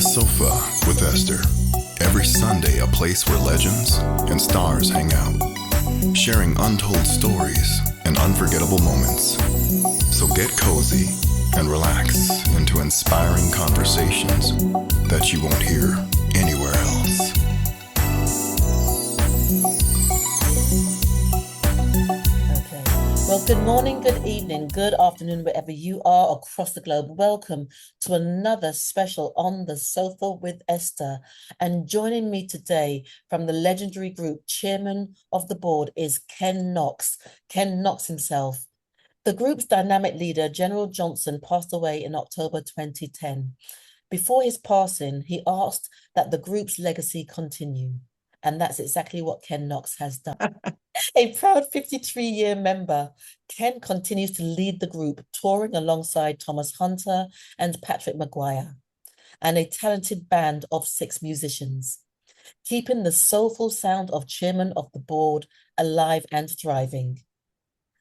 Sofa with Esther. Every Sunday, a place where legends and stars hang out, sharing untold stories and unforgettable moments. So get cozy and relax into inspiring conversations that you won't hear anywhere else. Well, good morning, good evening, good afternoon, wherever you are across the globe. Welcome to another special On the Sofa with Esther. And joining me today from the legendary group Chairman of the Board is Ken Knox. Ken Knox himself. The group's dynamic leader, General Johnson, passed away in October 2010. Before his passing, he asked that the group's legacy continue. And that's exactly what Ken Knox has done. A proud 53-year member, Ken continues to lead the group, touring alongside Thomas Hunter and Patrick McGuire, and a talented band of 6 musicians, keeping the soulful sound of Chairman of the Board alive and thriving.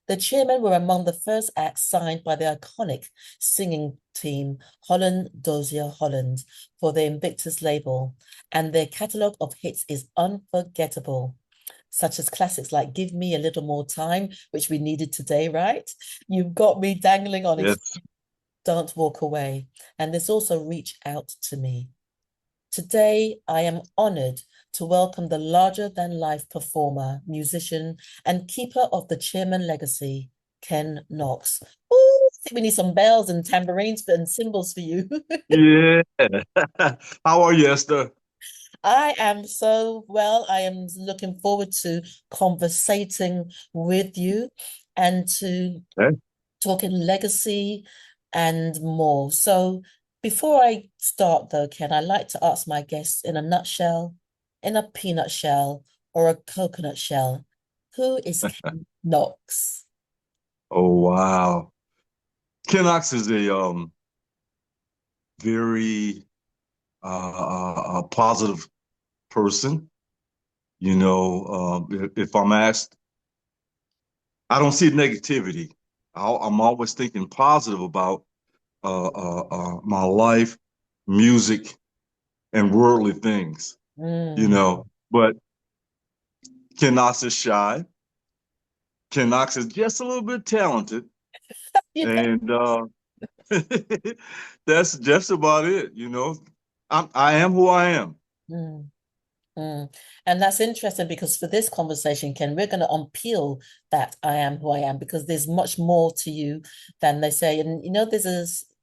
The Chairmen were among the first acts signed by the iconic singing team Holland Dozier Holland for the Invictus label, and their catalogue of hits is unforgettable, such as classics like Give Me a Little More Time, which we needed today, right? You've Got Me Dangling on Yes. it, Don't Walk Away, and there's also Reach Out to Me. Today, I am honoured to welcome the larger-than-life performer, musician, and keeper of the Chairman legacy, Ken Knox. Ooh, I think we need some bells and tambourines and cymbals for you. Yeah. How are you, Esther? I am so well. I am looking forward to conversating with you and to Okay. talking legacy and more. So before I start though, Ken, I like to ask my guests in a nutshell, in a peanut shell, or a coconut shell, who is Ken Knox? Oh, wow. Ken Knox is a very positive person. You know, if I'm asked, I don't see negativity. I'm always thinking positive about my life, music, and worldly things. You Mm. know, but Ken Knox is shy. Ken Knox is just a little bit talented, Yeah. and that's just about it. You know, I am who I am. Mm. Mm. And that's interesting because for this conversation, Ken, we're going to unpeel that I am who I am because there's much more to you than they say. And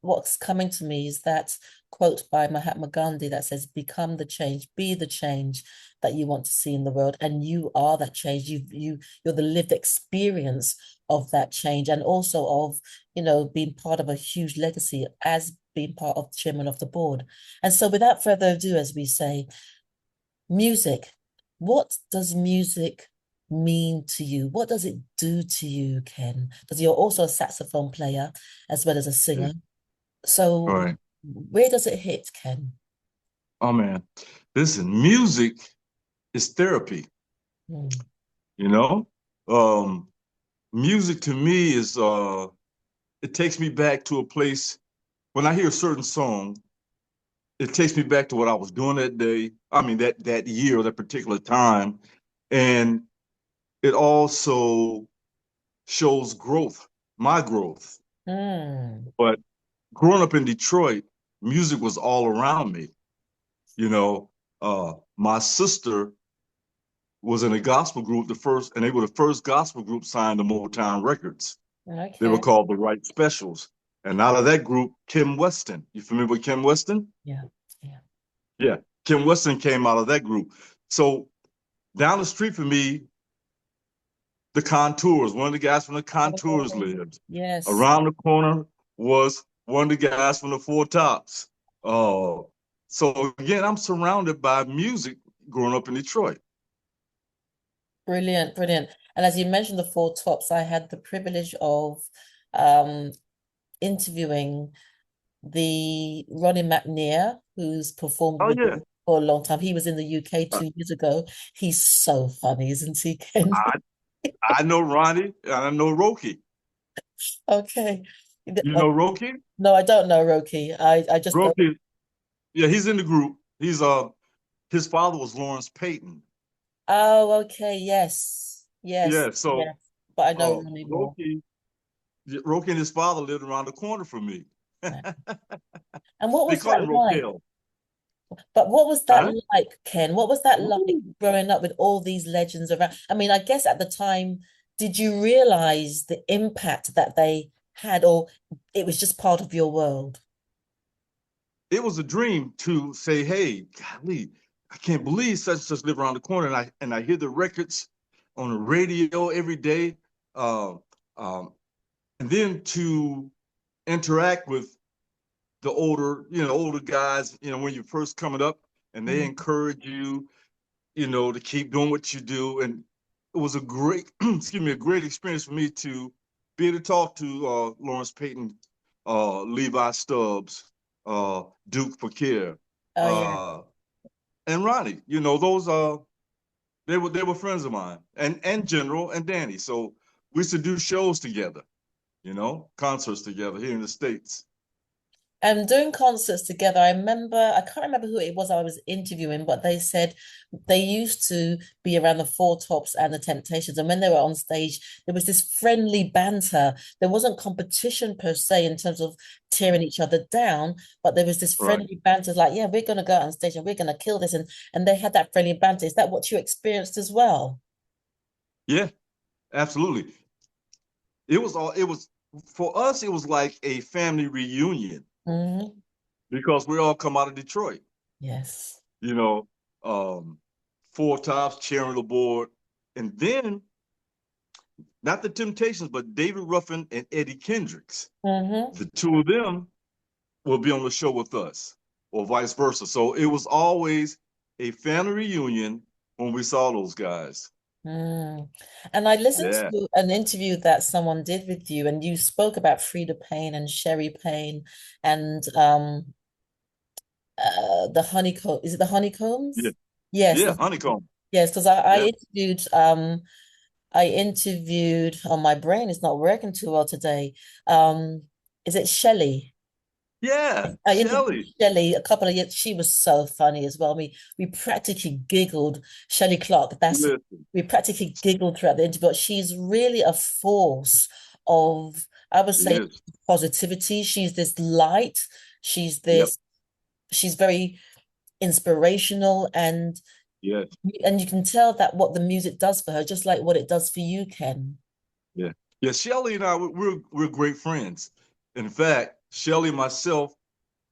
what's coming to me is that quote by Mahatma Gandhi that says, "Become the change, be the change that you want to see in the world." And you are that change. You're the lived experience of that change, and also of being part of a huge legacy as being part of the chairman of the board. And so, without further ado, as we say. Music. What does music mean to you? What does it do to you, Ken? Because you're also a saxophone player as well as a Yeah. singer. All So right. where does it hit, Ken? Oh man, listen, music is therapy. Mm. You know, um, music to me is it takes me back to a place when I hear a certain song. It takes me back to what I was doing that day. I mean that year or that particular time, and it also shows growth, my growth. Mm. But growing up in Detroit, music was all around me. You know, my sister was in a gospel group, and they were the first gospel group signed to Motown Records. They were Okay. called the Right Specials. And out of that group, Kim Weston. You familiar with Kim Weston? Yeah. Yeah. Yeah. Kim Weston came out of that group. So down the street from me, the Contours, one of the guys from the Contours Oh, lived. yes. Around the corner was one of the guys from the Four Tops. So again, I'm surrounded by music growing up in Detroit. Brilliant, brilliant. And as you mentioned, the Four Tops, I had the privilege of um, interviewing the Ronnie McNair, who's performed Oh with yeah. them for a long time. He was in the UK I, 2 years ago. He's so funny, isn't he, Ken? I know Ronnie and I know Roki. Okay. You know Roki? No, I don't know Roki. I just don't. Roki Yeah, he's in the group. He's his father was Lawrence Payton. Oh, okay. Yes. Yes. Yeah, so Yes. But I know Ronnie more. Roki, Roki and his father lived around the corner from me. Yeah. And what They was call that him like? Rokel. But what was that Huh? like, Ken? What was that like Ooh. growing up with all these legends around? I mean, I guess at the time, did you realize the impact that they had, or it was just part of your world? It was a dream to say, hey, golly, I can't believe such and such live around the corner. And I hear the records on the radio every day. Uh, um, and then to interact with the older guys, when you're first coming up and they Mm, encourage you, to keep doing what you do. And it was a great, excuse me, a great experience for me to be able to talk to Lawrence Payton, Levi Stubbs, Duke Fakir, oh yeah. uh, and Ronnie. Those they were friends of mine, and General and Danny. So we used to do shows together, concerts together here in the States. And doing concerts together, I can't remember who it was I was interviewing, but they said they used to be around the Four Tops and the Temptations. And when they were on stage, there was this friendly banter. There wasn't competition per se in terms of tearing each other down, but there was this Right. friendly banter, like, yeah, we're gonna go out on stage and we're gonna kill this. And they had that friendly banter. Is that what you experienced as well? Yeah, absolutely. It was for us, it was like a family reunion Hmm. because we all come out of Detroit, Yes. you know, um, Four Tops, Chairman of the Board, and then not the Temptations, but David Ruffin and Eddie Kendricks. Hmm. The two of them will be on the show with us, or vice versa. So it was always a family reunion when we saw those guys. Mm. And I listened Yeah, to an interview that someone did with you, and you spoke about Frida Payne and Sherry Payne and the honeycomb. Is it the yeah, honeycombs? Yes, yeah. Honeycomb. yes, because I Yeah, interviewed oh my brain is not working too well today. Um is it Shelley? yeah. I interviewed Shelly. Shelley a couple of years. She was so funny as well. We practically giggled. Shelley Clark, Listen, we practically giggled throughout the interview. But she's really a force of, I would she say, is. positivity. She's this light. She's Yep. this, she's very inspirational, Yes. and you can tell that what the music does for her, just like what it does for you, Ken. Yeah. Yeah. Shelly and I, we're great friends. In fact, Shelly, myself,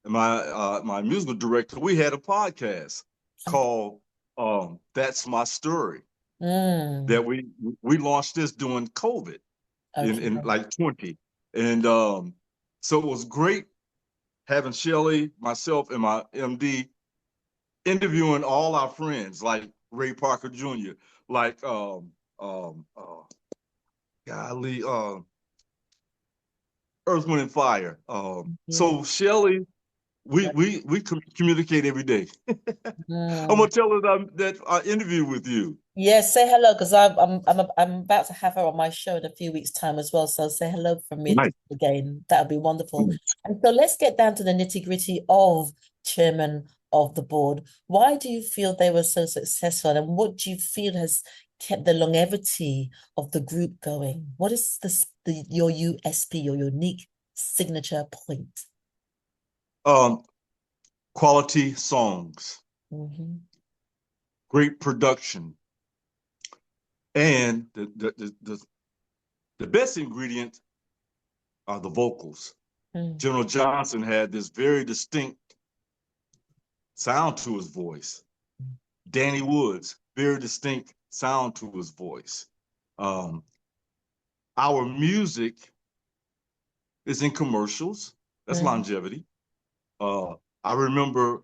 and my musical director, we had a podcast Okay. called "That's My Story" Mm, that we launched this during COVID in okay. like 20, and so it was great having Shelly, myself, and my MD interviewing all our friends like Ray Parker Jr., like um, uh, golly, Earth, Wind, and Fire. Yeah. So Shelly, we communicate every day. I'm Mm. gonna tell her that I interview with you. Yes, say hello because I'm about to have her on my show in a few weeks' time as well. So say hello from me Nice. again. That would be wonderful. And so let's get down to the nitty-gritty of chairman of the board. Why do you feel they were so successful, and what do you feel has kept the longevity of the group going? What is your USP, your unique signature point? Um, Quality songs, Hmm. great production, and the best ingredient are the vocals. Mm. General Johnson had this very distinct sound to his voice. Danny Woods, very distinct sound to his voice. Um, our music is in commercials. That's Mm. longevity. Uh, I remember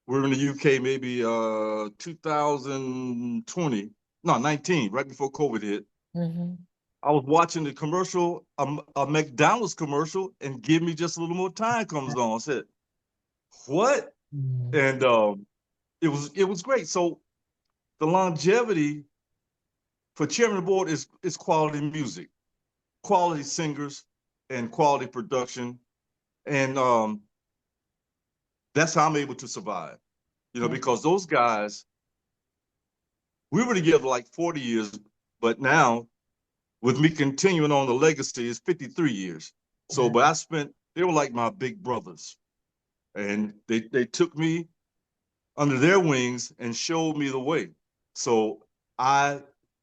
we were in the UK maybe 2020, no, 19, right before COVID hit. Hmm. I was watching the commercial, a McDonald's commercial, and Give Me Just a Little More Time comes on. I said, what? Mm. And it was great. So the longevity for chairman of the board is quality music, quality singers, and quality production. And That's how I'm able to survive, because those guys, we were together like 40 years, but now with me continuing on the legacy is 53 years. So, Wow. but they were like my big brothers, and they took me under their wings and showed me the way. So I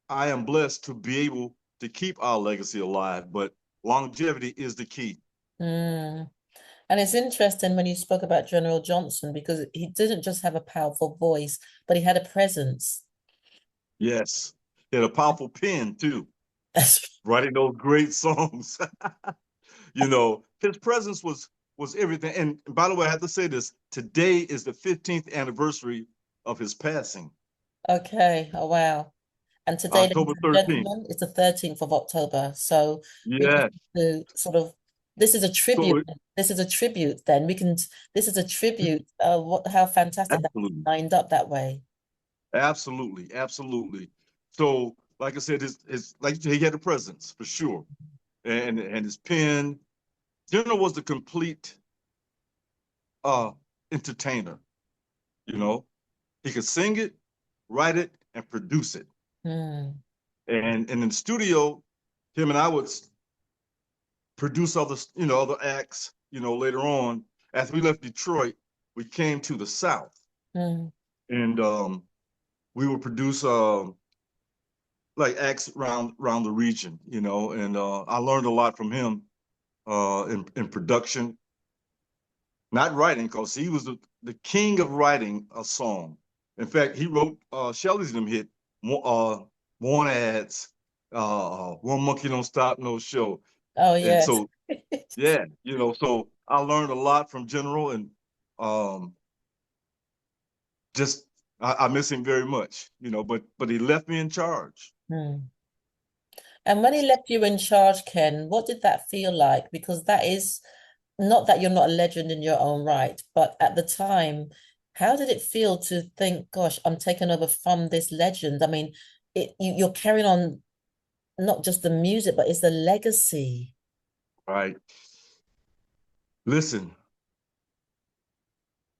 I am blessed to be able to keep our legacy alive, but longevity is the key. Mm. And it's interesting when you spoke about General Johnson because he didn't just have a powerful voice, but he had a presence. Yes. He had a powerful pen too, writing those great songs. His presence was everything. And by the way, I have to say this, today is the 15th anniversary of his passing. Okay. Oh, wow. And today, ladies October and 13th. gentlemen, it's the 13th of October. So we just Yeah. to sort of this is a tribute. So This is a tribute then. This is a tribute. How fantastic that absolutely. lined up that way. Absolutely. Absolutely. So like I said, his like you said, he had a presence for sure. And his pen. General was the complete uh entertainer, you know. He could sing it, write it, and produce it. Mm. And in the studio, him and I would produce other acts, later on. As we left Detroit, we came to the South, Mm. and we would produce like acts around the region, and I learned a lot from him in production, not writing, because he was the king of writing a song. In fact, he wrote Shelley's them hit "Want Ads," "One Monkey Don't Stop No Show," Oh, and yes. so yeah, so I learned a lot from General, and um, just I miss him very much, but he left me in charge. Mm. And when he left you in charge, Ken, what did that feel like? Because that is not that you're not a legend in your own right, but at the time, how did it feel to think, gosh, I'm taking over from this legend? I mean, you're carrying on not just the music, but it's the legacy. Right. Listen,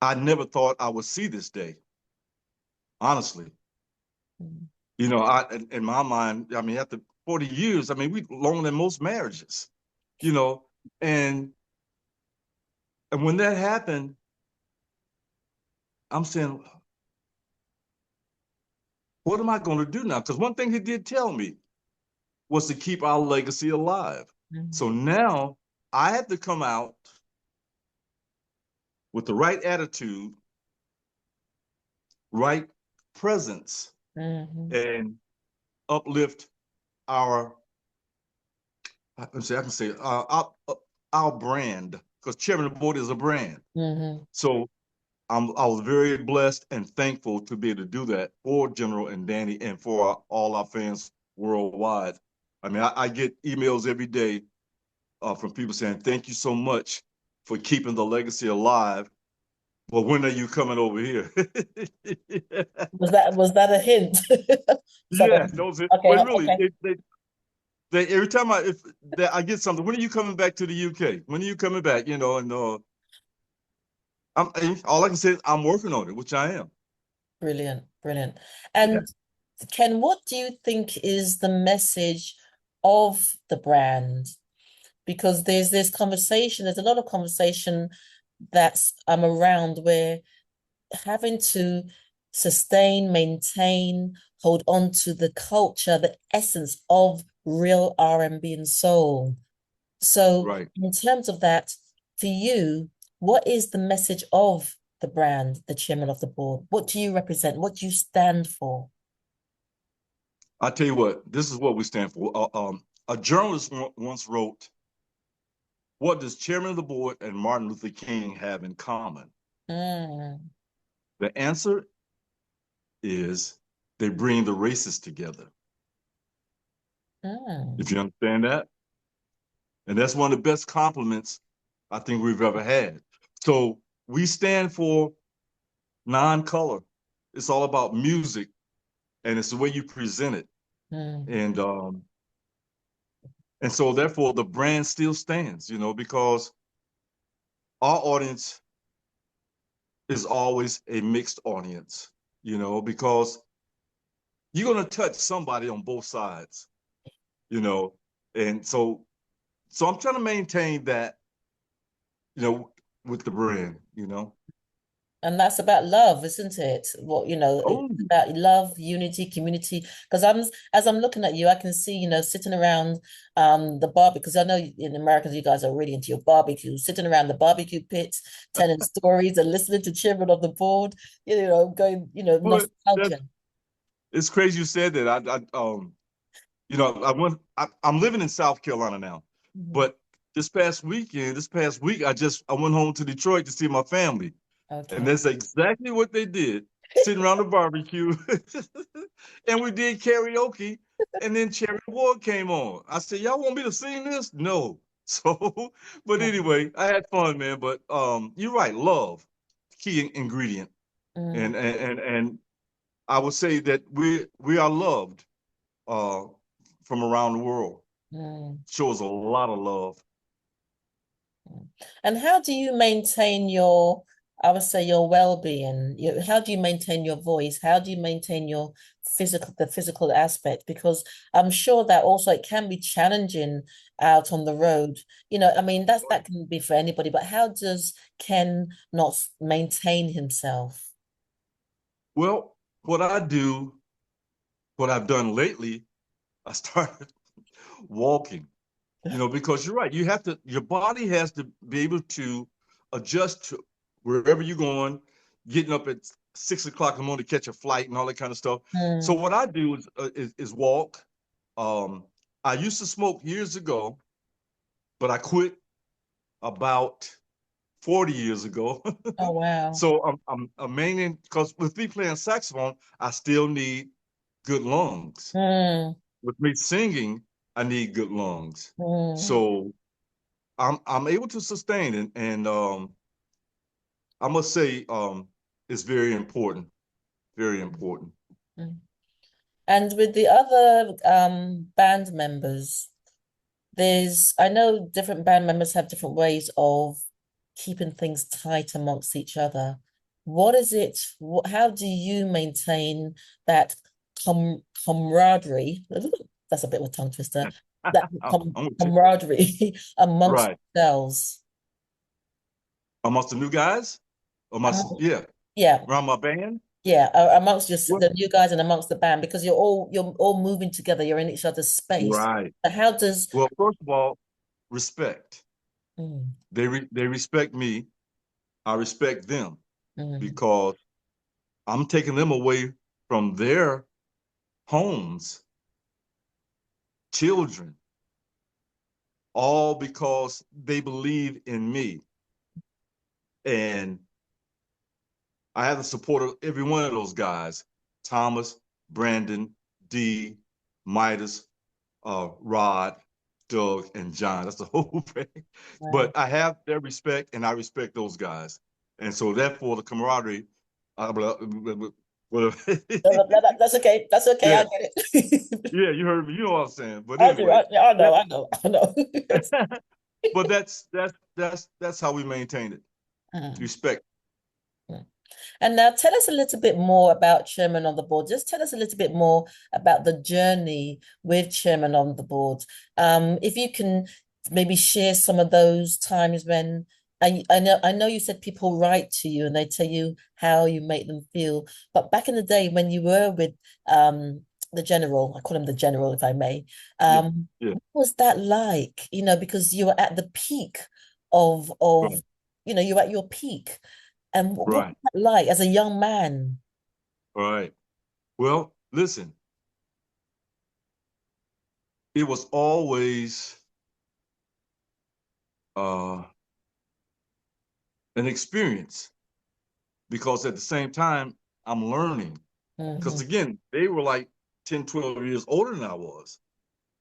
I never thought I would see this day, honestly. Mm. In my mind, I mean, after 40 years, I mean, we longer than most marriages, you know, and and when that happened, I'm saying, what am I going to do now? Because one thing he did tell me was to keep our legacy alive. Mm. So now I have to come out with the right attitude, right presence, Mhm. and uplift our, I can say, our brand, because chairman of the board is a brand. Mhm. So I was very blessed and thankful to be able to do that for General and Danny and for all our fans worldwide. I mean, I get emails every day from people saying, thank you so much for keeping the legacy alive. Well, when are you coming over here? Was that a hint? Yeah, Someone, those are, okay, but really, okay, every time I get something, when are you coming back to the UK? When are you coming back? And all I can say is I'm working on it, which I am. brilliant, brilliant. Yeah. And Ken, what do you think is the message of the brand? Because there's this conversation, there's a lot of conversation that's around where having to sustain, maintain, hold on to the culture, the essence of real R&B and soul. So, Right. in terms of that, for you, what is the message of the brand, the chairman of the board? What do you represent? What do you stand for? I tell you what, this is what we stand for. A journalist once wrote, "What does Chairman of the Board and Martin Luther King have in common?" Mm, The answer is they bring the races together. If mm, you understand that, and that's one of the best compliments I think we've ever had. So we stand for non-color. It's all about music, and it's the way you present it, mm, and so therefore the brand still stands, because our audience is always a mixed audience, because you're going to touch somebody on both sides, and so I'm trying to maintain that, with the brand. And that's about love, isn't it? Oh, It's about love, unity, community. Because as I'm looking at you, I can see, sitting around the barbecue. Because I know in America, you guys are really into your barbecue, sitting around the barbecue pit, telling stories and listening to Chairman of the Board, going, but that's nostalgia. it's crazy you said that. I'm living in South Carolina now, Mhm. but this past week, I went home to Detroit to see my family. And Okay. that's exactly what they did, sitting around the barbecue. And we did karaoke. And then Cherry Ward came on. I said, y'all want me to sing this? No. So, but anyway, I had fun, man. But you're right, love, key ingredient. Mm, And I would say that we are loved uh from around the world. mm, Shows a lot of love. mm. And how do you maintain I would say your well-being? How do you maintain your voice? How do you maintain the physical aspect? Because I'm sure that also it can be challenging out on the road. I mean, that can be for anybody, but how does Ken not maintain himself? Well, what I do, what I've done lately, I started walking. Because you're right. Your body has to be able to adjust to wherever you're going, getting up at 6 o'clock in the morning to catch a flight and all that kind of stuff. So Mm. what I do is walk. I used to smoke years ago, but I quit about 40 years ago. Oh, wow. So I'm mainly because with me playing saxophone, I still need good lungs. Mm, With me singing, I need good lungs. mm, So I'm able to sustain it, and I must say it's very important, very important. mm. And with the other band members, I know different band members have different ways of keeping things tight amongst each other. What is it? How do you maintain that camaraderie? That's a bit of a tongue twister. That I'm with you. camaraderie amongst Right. yourselves. Amongst the new guys, Um, yeah, yeah, around my band. yeah, amongst Well, the new guys and amongst the band because you're all moving together. You're in each other's space. right. But how does Well, first of all, respect. mm, They respect me. I respect them mm, because I'm taking them away from their homes, children, all because they believe in me. And I have the support of every one of those guys: Thomas, Brandon, D, Midas, Rod, Doug, and John. That's the whole thing. wow. But I have their respect, and I respect those guys. And so, therefore, the camaraderie. Well, That's okay. That's okay. I yeah, get it. yeah, you heard me. You know what I'm saying. But I do. anyway, I know. that, I know. I know. Yes. but that's how we maintain it. Mm, Respect. mm. And now tell us a little bit more about Chairman on the Board. Just tell us a little bit more about the journey with Chairman on the Board. If you can maybe share some of those times when I know you said people write to you and they tell you how you make them feel. But back in the day when you were with the general, I call him the general if I may, Yeah, yeah, what was that like? Because you were at the peak of right, you were at your peak. And what was right, that like as a young man? right. Well, listen, it was always uh, an experience because at the same time, I'm learning. Because Hmm. again, they were like 10, 12 years older than I was.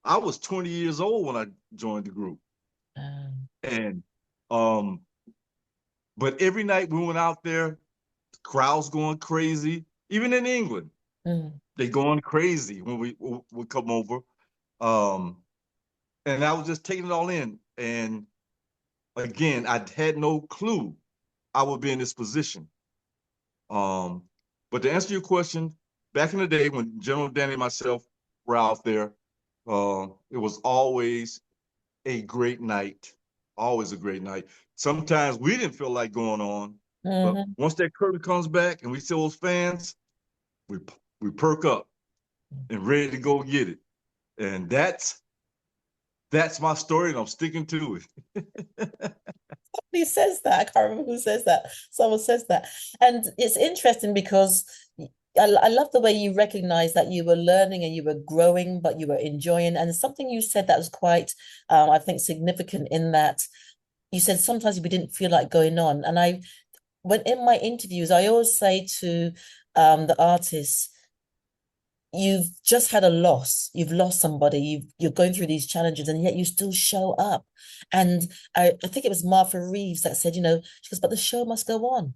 I was 20 years old when I joined the group. And, um, but every night we went out there, the crowds going crazy. Even in England, Mm, they going crazy when we would come over. Um, and I was just taking it all in. And again, I had no clue I would be in this position. But to answer your question, back in the day when General Danny and myself were out there, it was always a great night. Always a great night. Sometimes we didn't feel like going on, but Hmm. once that curtain comes back and we see those fans, we we perk up and ready to go get it. And that's my story, and I'm sticking to it. Who says that? I can't remember who says that. Someone says that. And it's interesting because I love the way you recognize that you were learning and you were growing, but you were enjoying. And something you said that was quite, I think, significant in that you said sometimes we didn't feel like going on. And when in my interviews, I always say to the artists, you've just had a loss, you've lost somebody, you're going through these challenges, and yet you still show up. And I think it was Martha Reeves that said, she goes, but the show must go on.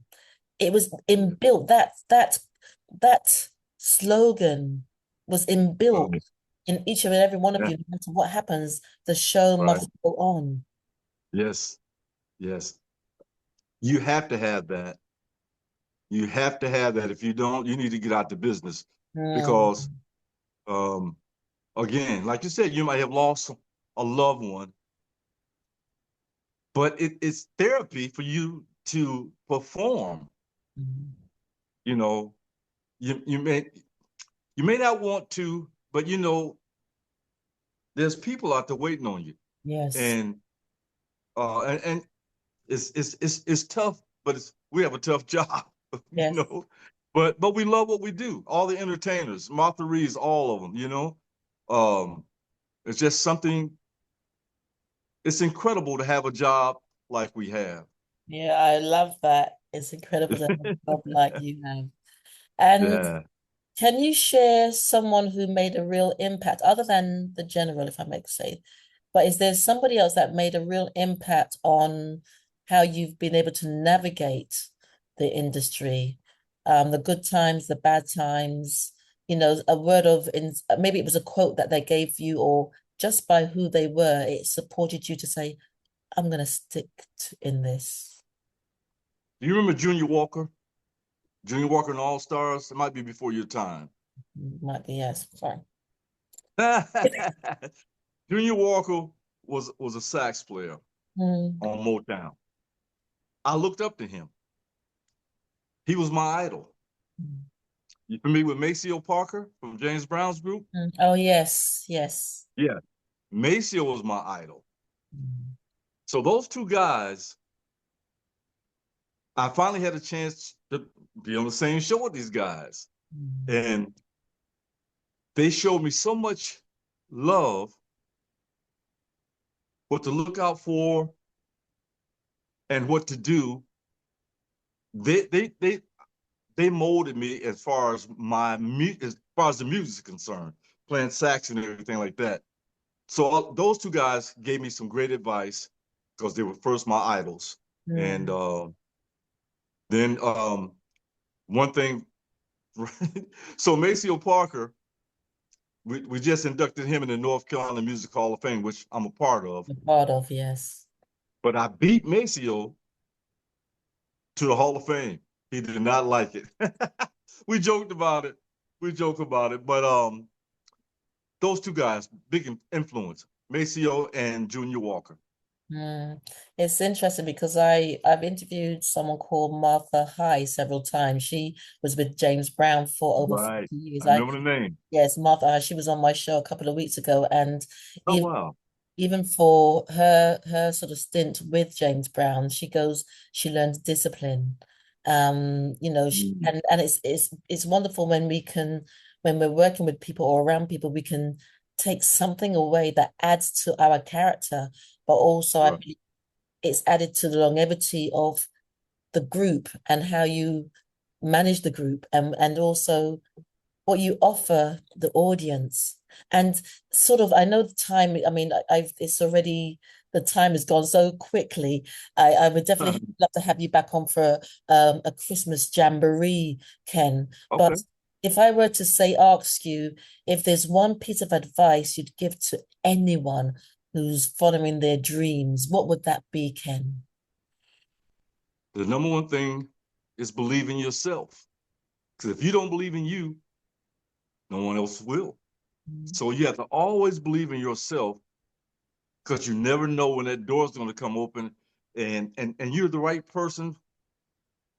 It was inbuilt, that slogan was inbuilt Right. in each and every one of Yeah. you. No matter what happens, the show Right. must go on. Yes. Yes. You have to have that. You have to have that. If you don't, you need to get out the business Mm, because, um, again, like you said, you might have lost a loved one, but it's therapy for you to perform. mm. You know, you may not want to, but there's people out there waiting on you, Yes, and and it's tough, but we have a tough job, you yes. know. But we love what we do. All the entertainers, Martha Reeves, all of them. Um, it's just something. It's incredible to have a job like we have. Yeah, I love that. It's incredible to have a job like you have. And Yeah. can you share someone who made a real impact, other than the general, if I may say, but is there somebody else that made a real impact on how you've been able to navigate the industry, the good times, the bad times, a word of, maybe it was a quote that they gave you, or just by who they were, it supported you to say, I'm going to stick in this. Do you remember Junior Walker? Junior Walker and All Stars. It might be before your time. Might be, yes, sorry. Junior Walker was a sax player Mm, on Motown. I looked up to him. He was my idol. mm, You familiar with Maceo Parker from James Brown's group? mm. Oh, yes, yes. Yeah. Maceo was my idol. Mm, So those two guys, I finally had a chance to be on the same show with these guys. mm, And they showed me so much love, what to look out for and what to do. They they they they molded me as far as as far as the music is concerned, playing sax and everything like that. So those two guys gave me some great advice because they were first my idols. And mm. then one thing, so Maceo Parker, we just inducted him in the North Carolina Music Hall of Fame, which I'm a part of. A part of, yes. But I beat Maceo to the Hall of Fame. He did not like it. We joked about it. We joke about it. But those two guys, big influence, Maceo and Junior Walker. Mm. It's interesting because I've interviewed someone called Martha High several times. She was with James Brown for over 40 Right. years. I remember the name. Yes, Martha High. She was on my show a couple of weeks ago, and Oh, even wow. even for her sort of stint with James Brown, she goes, she learns discipline. Mhm. And it's wonderful when when we're working with people or around people, we can take something away that adds to our character, but also I Right. believe it's added to the longevity of the group and how you manage the group, and also what you offer the audience. And sort of, I know the time, I mean, I've it's already, the time has gone so quickly. I would definitely love to have you back on for a Christmas jamboree, Ken. But Okay. if I were to say, ask you if there's one piece of advice you'd give to anyone who's following their dreams, what would that be, Ken? The number one thing is believe in yourself. Because if you don't believe in you, no one else will. So you have to always believe in yourself, because you never know when that door is going to come open, and you're the right person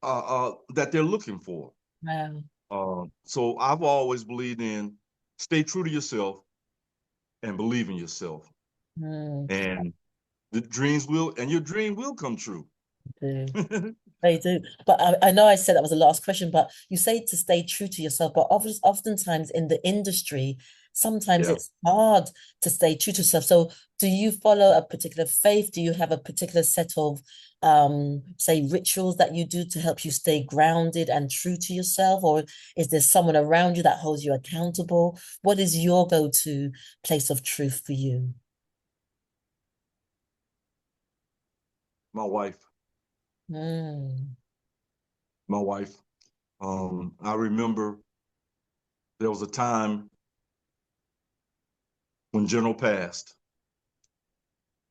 that they're looking for. Wow. So I've always believed in stay true to yourself and believe in yourself. And your dream will come true. They do. But I know I said that was the last question, but you say to stay true to yourself, but oftentimes in the industry, sometimes it's hard to stay true to yourself. So do you follow a particular faith? Do you have a particular set of, say, rituals that you do to help you stay grounded and true to yourself? Or is there someone around you that holds you accountable? What is your go-to place of truth for you? My wife. My wife. I remember there was a time when General passed.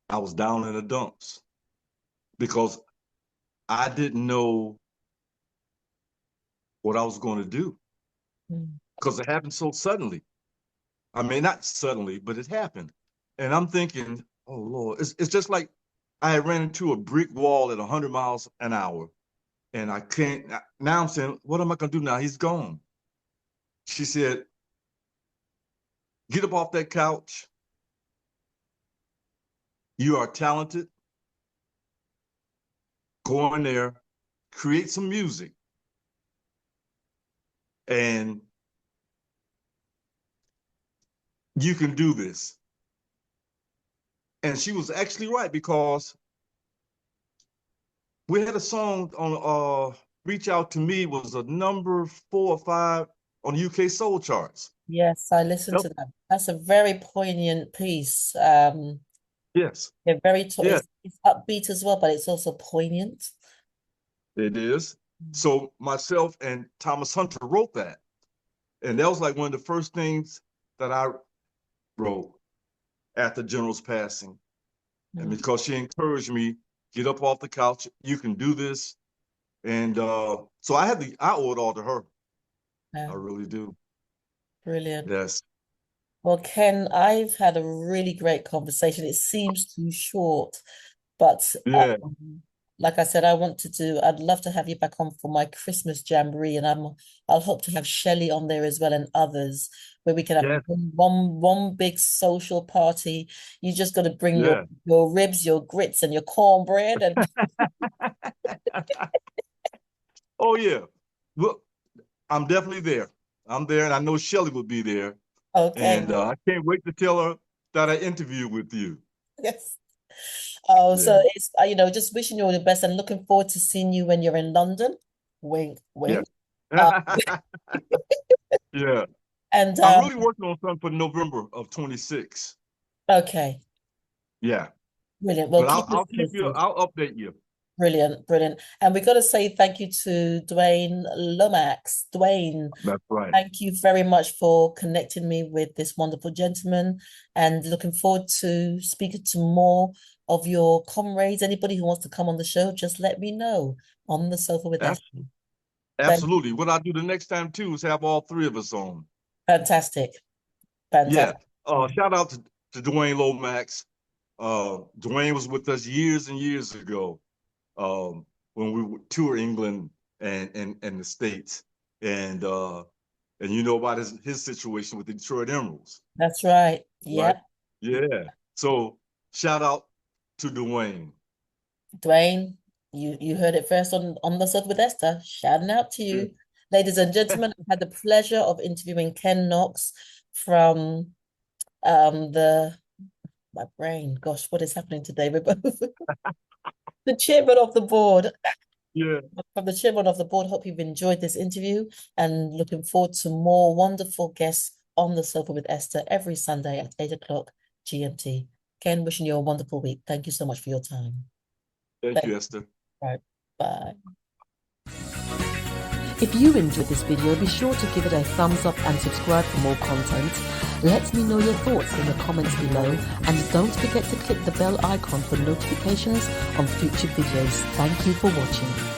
I was down in the dumps because I didn't know what I was going to do, because it happened so suddenly. I mean, not suddenly, but it happened. And I'm thinking, oh, Lord, it's just like I ran into a brick wall at 100 miles an hour. And I can't, now I'm saying, what am I going to do now? He's gone. She said, get up off that couch. You are talented. Go in there, create some music. And you can do this. And she was actually right, because we had a song on Reach Out to Me, was a number 4 or 5 on the UK soul charts. Yes, I listened to that. That's a very poignant piece. Yes. They're it's upbeat as well, but it's also poignant. It is. So myself and Thomas Hunter wrote that. And that was like one of the first things that I wrote after General's passing. And because she encouraged me, get up off the couch, you can do this. And so I owe it all to her. I really do. Brilliant. Yes. Well, Ken, I've had a really great conversation. It seems too short, but like I said, I'd love to have you back on for my Christmas jamboree, and I'll hope to have Shelley on there as well, and others, where we can have one big social party. You just got to bring your ribs, your grits, and your cornbread, and oh yeah. Well, I'm definitely there. I'm there, and I know Shelley will be there. Okay. And I can't wait to tell her that I interviewed with you. Yes. Oh, so it's just wishing you all the best and looking forward to seeing you when you're in London. Wink, wink. Yeah. And I'm really working on something for November of 26. Okay. Yeah. Brilliant. Well, I'll update you. Brilliant, brilliant. And we got to say thank you to Dwayne Lomax. Dwayne, that's right. Thank you very much for connecting me with this wonderful gentleman, and looking forward to speaking to more of your comrades. Anybody who wants to come on the show, just let me know on the sofa with us. Absolutely. What I'll do the next time too is have all 3 of us on. Fantastic. Yeah. Shout out to Dwayne Lomax. Dwayne was with us years and years ago. When we would tour England and the States, and you know about his situation with the Detroit Emeralds. That's right. Yeah. Right? Yeah. So shout out to Dwayne. Dwayne, you heard it first on the Sofa with Esther. Shouting out to you. Ladies and gentlemen, I've had the pleasure of interviewing Ken Knox from my brain. Gosh, what is happening today? We're both the chairman of the board. Yeah. From the chairman of the board, hope you've enjoyed this interview, and looking forward to more wonderful guests on the Sofa with Esther every Sunday at 8 o'clock GMT. Ken, wishing you a wonderful week. Thank you so much for your time. Thank you, Esther. Right. Bye. If you enjoyed this video, be sure to give it a thumbs up and subscribe for more content. Let me know your thoughts in the comments below, and don't forget to click the bell icon for notifications on future videos. Thank you for watching.